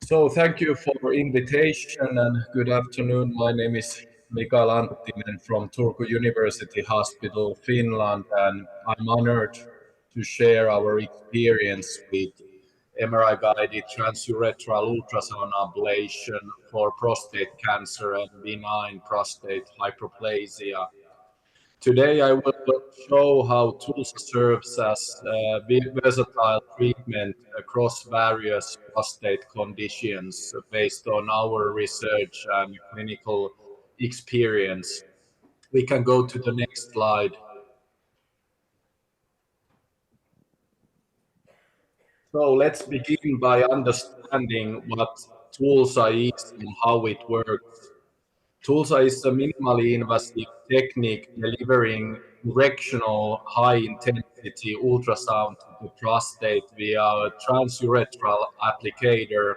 So thank you for your invitation and good afternoon. My name is Mikael Anttinen from Turku University Hospital, Finland, and I'm honored to share our experience with MRI-guided transurethral ultrasound ablation for prostate cancer and benign prostate hyperplasia. Today, I will show how TULSA serves as a versatile treatment across various prostate conditions based on our research and clinical experience. We can go to the next slide. So let's begin by understanding what TULSA is and how it works. TULSA is a minimally invasive technique delivering directional high-intensity ultrasound to the prostate via a transurethral applicator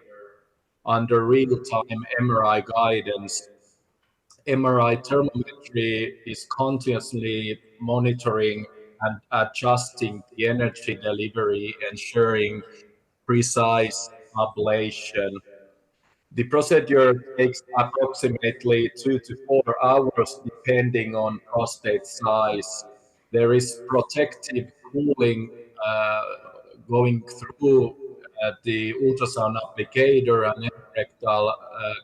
under real-time MRI guidance. MRI thermometry is continuously monitoring and adjusting the energy delivery, ensuring precise ablation. The procedure takes approximately 2 to 4 hours depending on prostate size. There is protective cooling uh, going through the ultrasound applicator and rectal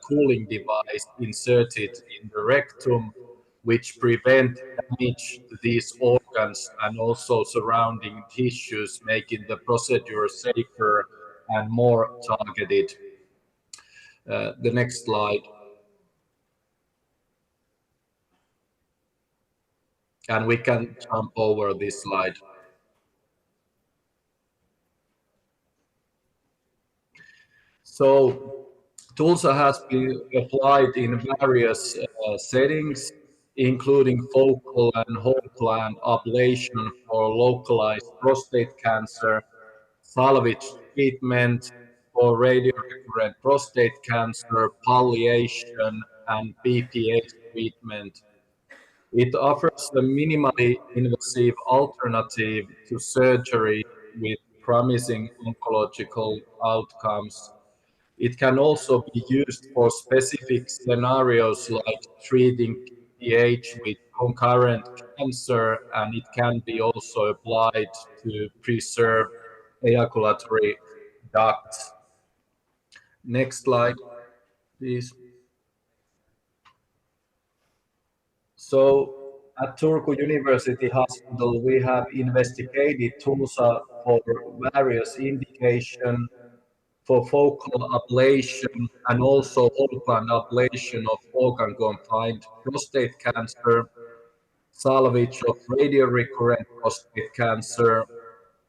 cooling device inserted in the rectum, which prevent damage to these organs and also surrounding tissues, making the procedure safer and more targeted. The next slide. And we can jump over this slide. So TULSA has been applied in various settings, including focal and whole gland ablation for localized prostate cancer, salvage treatment for radiorecurrent prostate cancer, palliation, and BPH treatment. It offers a minimally invasive alternative to surgery with promising oncological outcomes. It can also be used for specific scenarios like treating PH with concurrent cancer, and it can be also applied to preserve ejaculatory ducts. Next slide, please. So at Turku University Hospital, we have investigated TULSA for various indications for focal ablation and also whole gland ablation of organ-confined prostate cancer, salvage of radio-recurrent prostate cancer,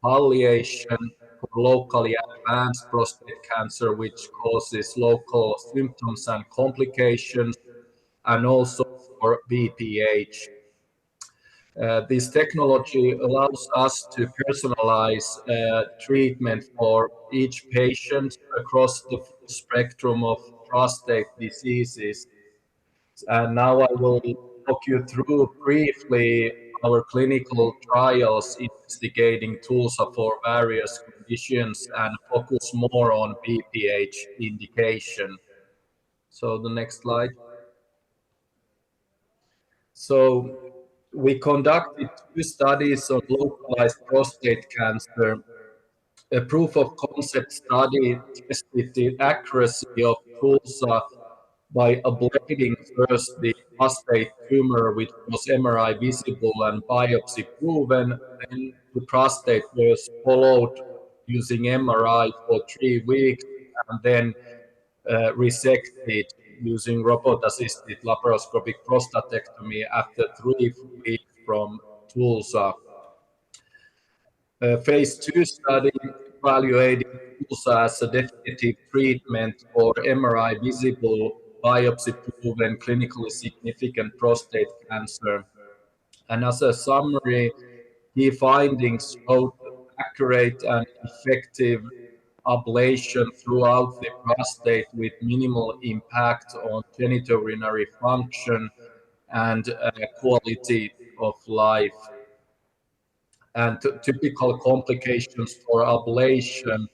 palliation for locally advanced prostate cancer, which causes local symptoms and complications, and also for BPH. This technology allows us to personalize treatment for each patient across the full spectrum of prostate diseases. And now I will walk you through briefly our clinical trials investigating TULSA for various conditions and focus more on BPH indication. So the next slide. So we conducted 2 studies on localized prostate cancer. A proof of concept study tested the accuracy of TULSA by ablating first the prostate tumor, which was MRI visible and biopsy proven. Then the prostate was followed using MRI for 3 weeks and then resected using robot-assisted laparoscopic prostatectomy after 3 weeks from TULSA. A phase 2 study evaluated TULSA as a definitive treatment for MRI visible, biopsy-proven, clinically significant prostate cancer. And as a summary, key findings showed accurate and effective ablation throughout the prostate with minimal impact on genitourinary function and quality of life. And typical complications for ablation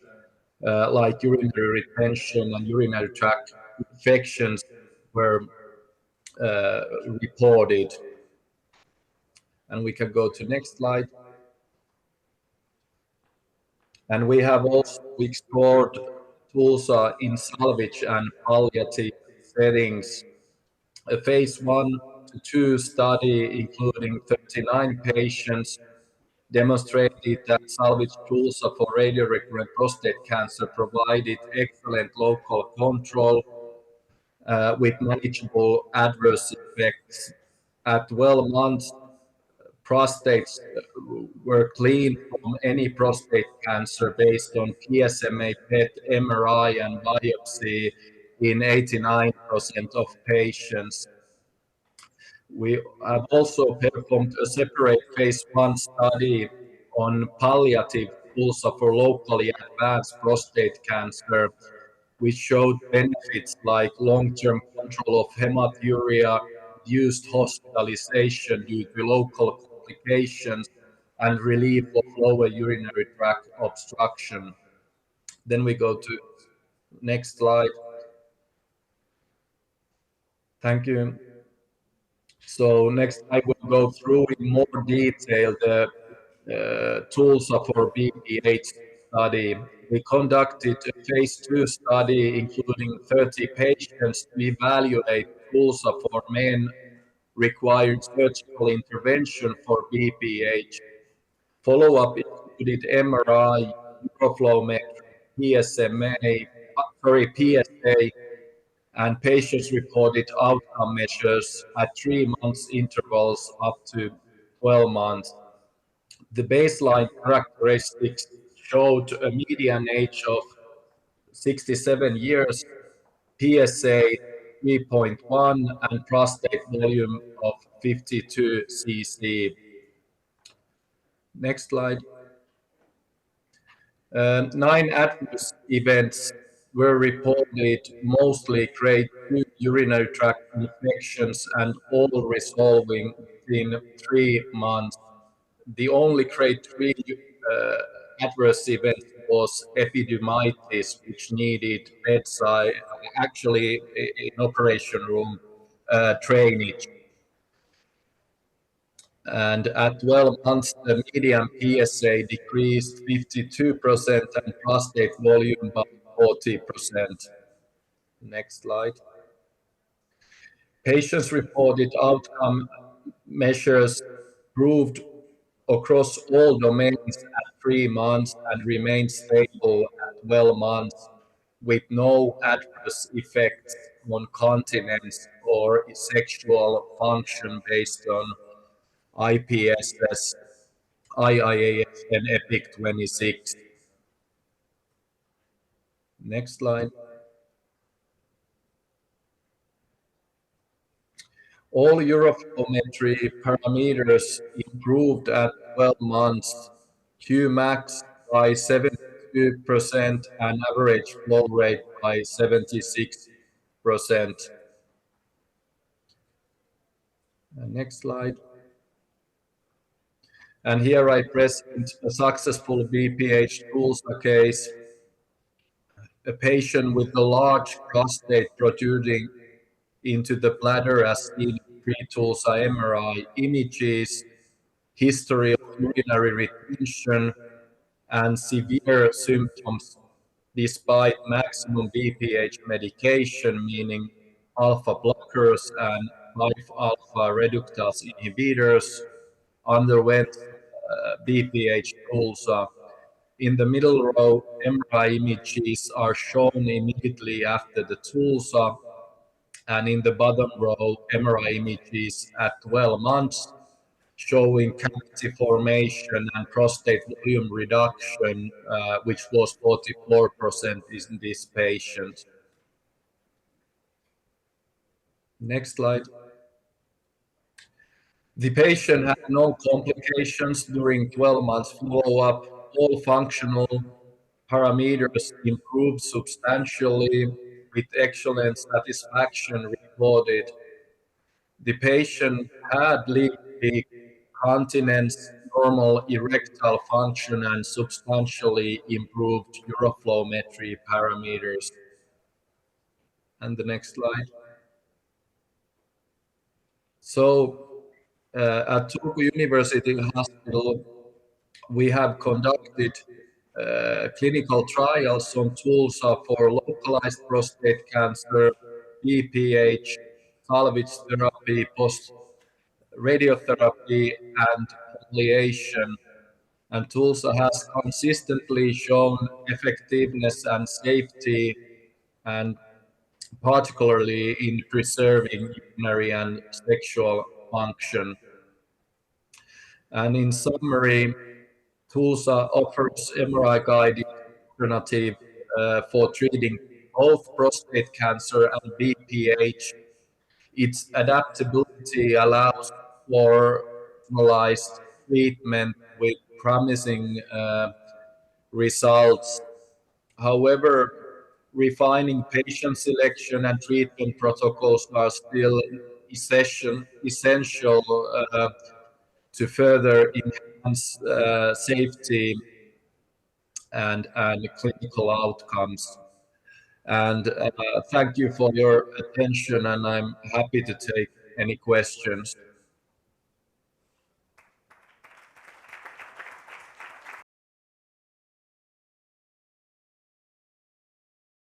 like urinary retention and urinary tract infections were reported. And we can go to next slide. And we have also explored TULSA in salvage and palliative settings. A phase 1 to 2 study, including 39 patients, demonstrated that salvage TULSA for radiorecurrent prostate cancer provided excellent local control with manageable adverse effects. At 12 months, prostates were clean from any prostate cancer based on PSMA, PET, MRI, and biopsy in 89% of patients. We have also performed a separate phase 1 study on palliative TULSA for locally advanced prostate cancer, which showed benefits like long-term control of hematuria, reduced hospitalization due to local complications, and relief of lower urinary tract obstruction. Then we go to next slide. Thank you. So next I will go through in more detail the TULSA for BPH study. We conducted a phase 2 study including 30 patients to evaluate TULSA for men requiring surgical intervention for BPH. Follow-up included MRI, uroflowmetry, PSA, and patients reported outcome measures at 3 months intervals up to 12 months. The baseline characteristics showed a median age of 67 years, PSA 3.1, and prostate volume of 52 cc. Next slide. 9 adverse events were reported, mostly grade 2 urinary tract infections, and all resolving within 3 months. The only grade 3 adverse event was epididymitis, which needed bedside, actually in operation room drainage. And at 12 months, the median PSA decreased 52% and prostate volume by 40%. Next slide. Patients reported outcome measures proved across all domains at 3 months and remained stable at 12 months with no adverse effects on continence or sexual function based on IPSS, IIAS, and EPIC 26. Next slide. All uroflowmetry parameters improved at 12 months, Qmax by 72% and average flow rate by 76%. Next slide. And here I present a successful BPH TULSA case. A patient with a large prostate protruding into the bladder as seen in pre-TULSA MRI images, history of urinary retention, and severe symptoms despite maximum BPH medication, meaning alpha blockers and 5-alpha reductase inhibitors, underwent BPH TULSA. In the middle row, MRI images are shown immediately after the TULSA, and in the bottom row, MRI images at 12 months, showing cavity formation and prostate volume reduction, which was 44% in this patient. Next slide. The patient had no complications during 12 months follow-up. All functional parameters improved substantially with excellent satisfaction recorded. The patient had leaky continence, normal erectile function and substantially improved uroflowmetry parameters. And the next slide. So at Turku University Hospital, we have conducted clinical trials on TULSA for localized prostate cancer, BPH, salvage therapy, post-radiotherapy, and palliation. And TULSA has consistently shown effectiveness and safety, and particularly in preserving urinary and sexual function. And in summary, TULSA offers MRI-guided alternative for treating both prostate cancer and BPH. Its adaptability allows for personalized treatment with promising results. However, refining patient selection and treatment protocols are still essential to further enhance safety and clinical outcomes. And thank you for your attention, and I'm happy to take any questions.